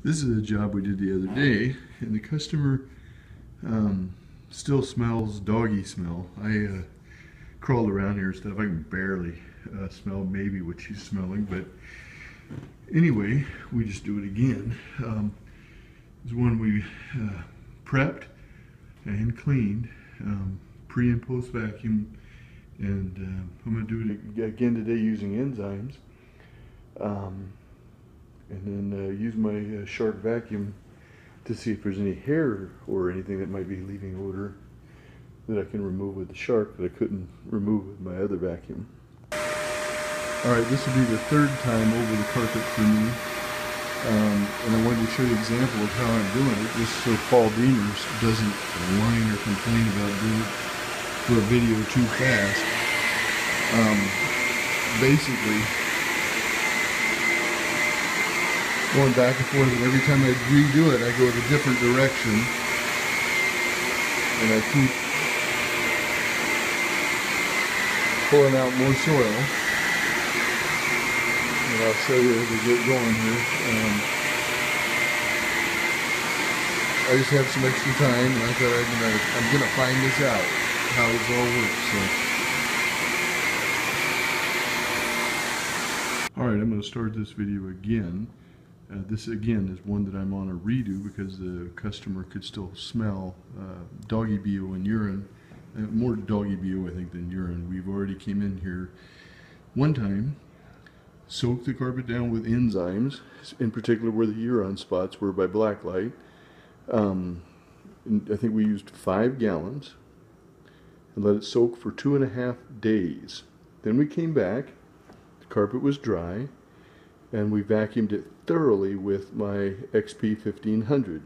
This is a job we did the other day, and the customer still smells doggy smell. I crawled around here and stuff. I can barely smell maybe what she's smelling, but anyway, we just do it again. It's one we prepped and cleaned, pre and post vacuum, and I'm going to do it again today using enzymes. And then use my shark vacuum to see if there's any hair or anything that might be leaving odor that I can remove with the shark that I couldn't remove with my other vacuum. Alright, this will be the third time over the carpet for me, and I wanted to show you an example of how I'm doing it, just so Paul Deemers doesn't whine or complain about doing it for a video too fast. Basically, going back and forth, and every time I redo it, I go in a different direction, and I keep pulling out more soil. And I'll show you as we get going here. I just have some extra time, and I thought I'm gonna find this out, how this all works. So, all right, I'm gonna start this video again. This again is one that I'm on a redo because the customer could still smell doggy BO and urine. More doggy BO I think than urine. We've already came in here one time, soaked the carpet down with enzymes, in particular where the urine spots were by black light. I think we used 5 gallons and let it soak for 2.5 days. Then we came back, the carpet was dry, and we vacuumed it thoroughly with my XP1500.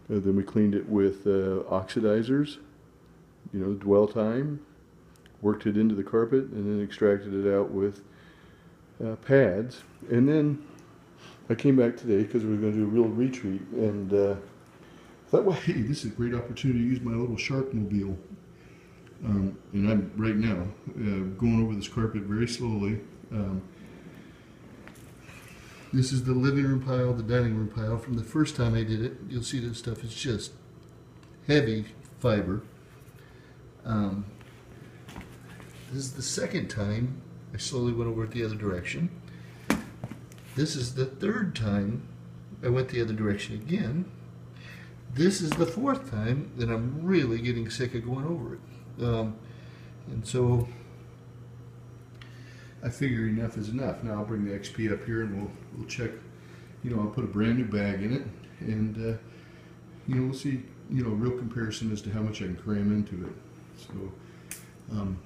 Then we cleaned it with oxidizers, dwell time, worked it into the carpet, and then extracted it out with pads. And then I came back today because we were going to do a real retreat, and thought, well, hey, this is a great opportunity to use my little shark mobile. And I'm right now going over this carpet very slowly. This is the living room pile, the dining room pile. From the first time I did it, you'll see this stuff is just heavy fiber. This is the second time I slowly went over it the other direction. This is the third time I went the other direction again. This is the fourth time that I'm really getting sick of going over it. And so I figure enough is enough. Now I'll bring the XP up here and we'll check. I'll put a brand new bag in it, and we'll see a real comparison as to how much I can cram into it. So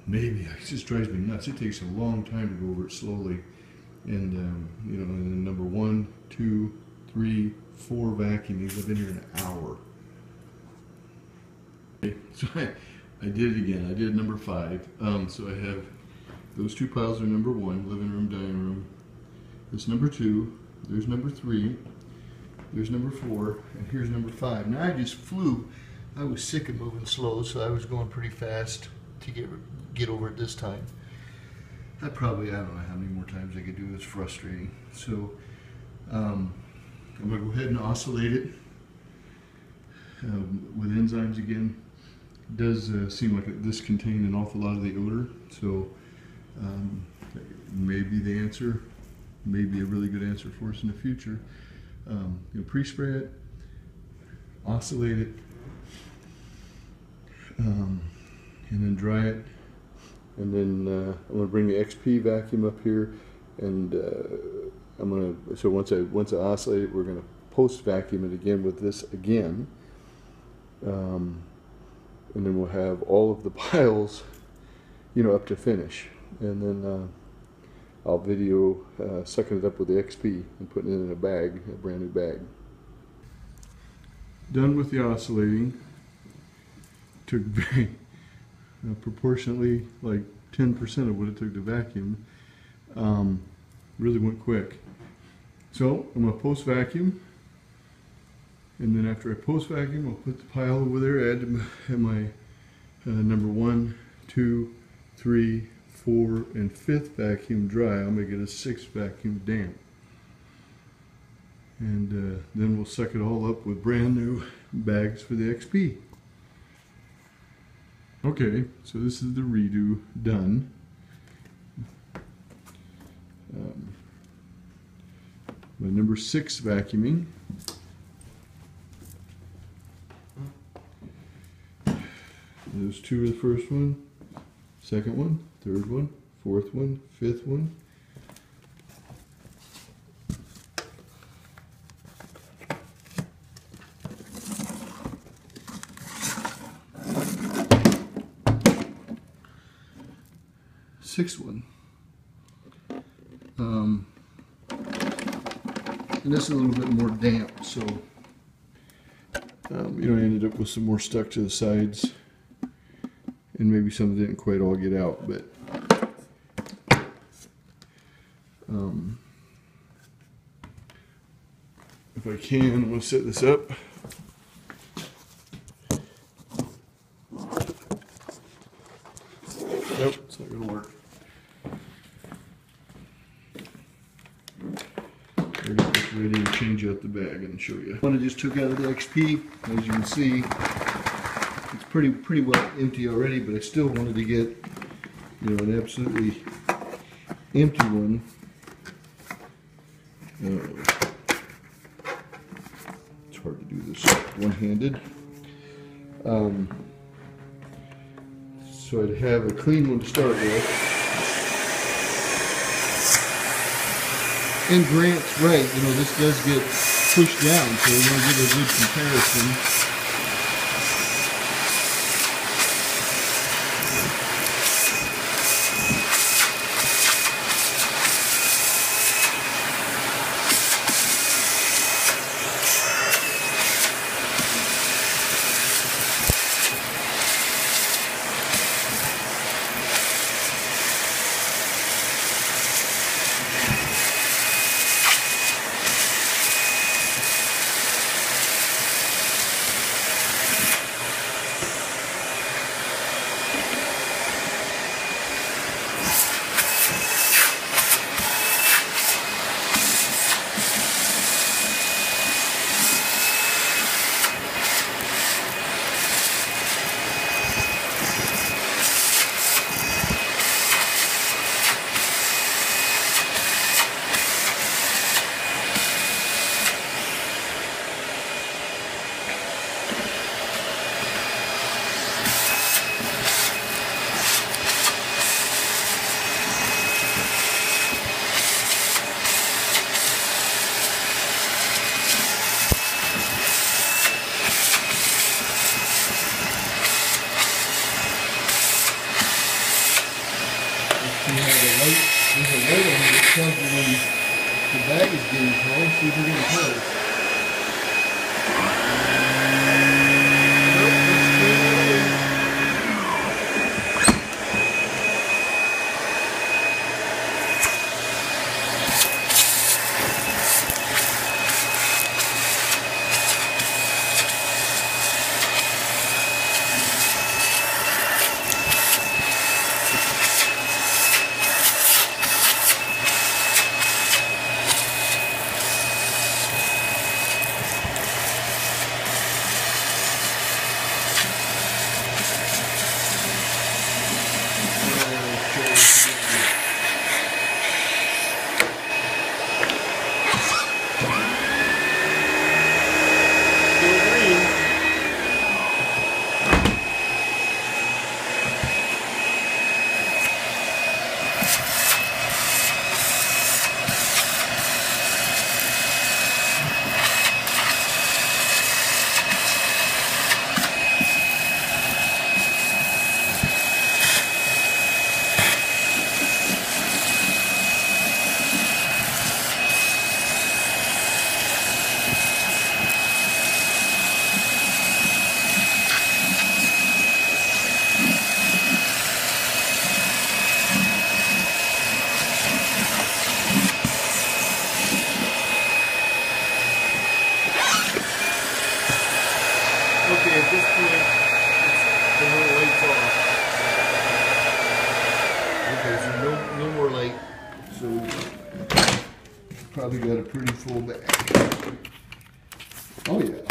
maybe it just drives me nuts. It takes a long time to go over it slowly, and and then number 1, 2, 3, 4 vacuumings. I've been here an hour. Okay, so I did it again. I did number 5. So I have. Those 2 piles are number 1, living room, dining room. This number 2, there's number 3, there's number 4, and here's number 5. Now I just flew. I was sick of moving slow, so I was going pretty fast to get over it this time. I don't know how many more times I could do it. It's frustrating. So I'm going to go ahead and oscillate it with enzymes again. It does seem like this contained an awful lot of the odor, so maybe the answer, maybe a really good answer for us in the future. Pre-spray it, oscillate it, and then dry it. And then I'm going to bring the XP vacuum up here, and so once I oscillate it, we're going to post vacuum it again with this again, and then we'll have all of the piles, up to finish. And then I'll video sucking it up with the XP and putting it in a bag, a brand new bag. Done with the oscillating. Took very proportionately like 10% of what it took to vacuum. Really went quick. So I'm going to post vacuum, and then after I post vacuum, I'll put the pile over there, add to my number 1, 2, 3, 4, and 5th vacuum dry. I'm going to get a 6th vacuum damp. And then we'll suck it all up with brand new bags for the XP. Okay, so this is the redo done. My number 6 vacuuming. Those 2 are the first one, second one, third one, fourth one, fifth one. Sixth one. And this is a little bit more damp, so I ended up with some more stuck to the sides, and maybe some didn't quite all get out, but if I can, I'm going to set this up. Nope, it's not going to work. I'll get this ready to change out the bag and show you. One I just took out of the XP, as you can see, it's pretty well empty already, but I still wanted to get, an absolutely empty one. It's hard to do this one-handed. So I'd have a clean one to start with. And Grant's right, this does get pushed down, so we're going to get a good comparison. There's a light on here that tells you when the bag is getting cold. See if we're getting close. Okay, at this point, the little light's off. Okay, so no more light. So probably got a pretty full bag. Oh yeah.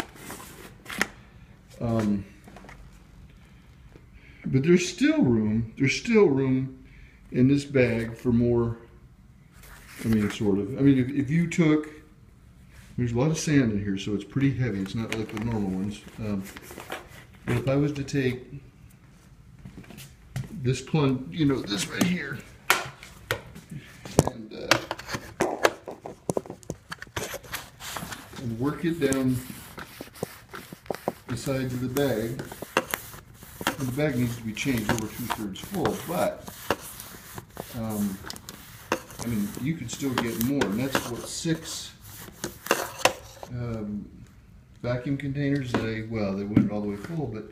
But there's still room in this bag for more. I mean, sort of. I mean, if you took, there's a lot of sand in here, so it's pretty heavy. It's not like the normal ones. But if I was to take this plunge, you know, this right here, and work it down the sides of the bag, and the bag needs to be changed over 2/3 full, but I mean, you could still get more, and that's what 6 vacuum containers that well, they weren't all the way full, but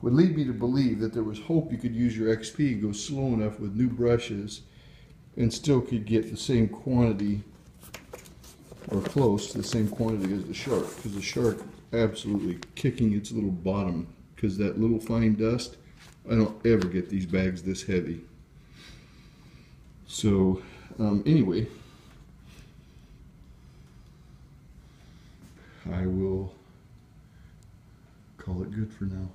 would lead me to believe that there was hope you could use your XP, go slow enough with new brushes, and still could get the same quantity, or close to the same quantity as the shark, because the shark absolutely kicking its little bottom, because that little fine dust, I don't ever get these bags this heavy. So anyway, I will call it good for now.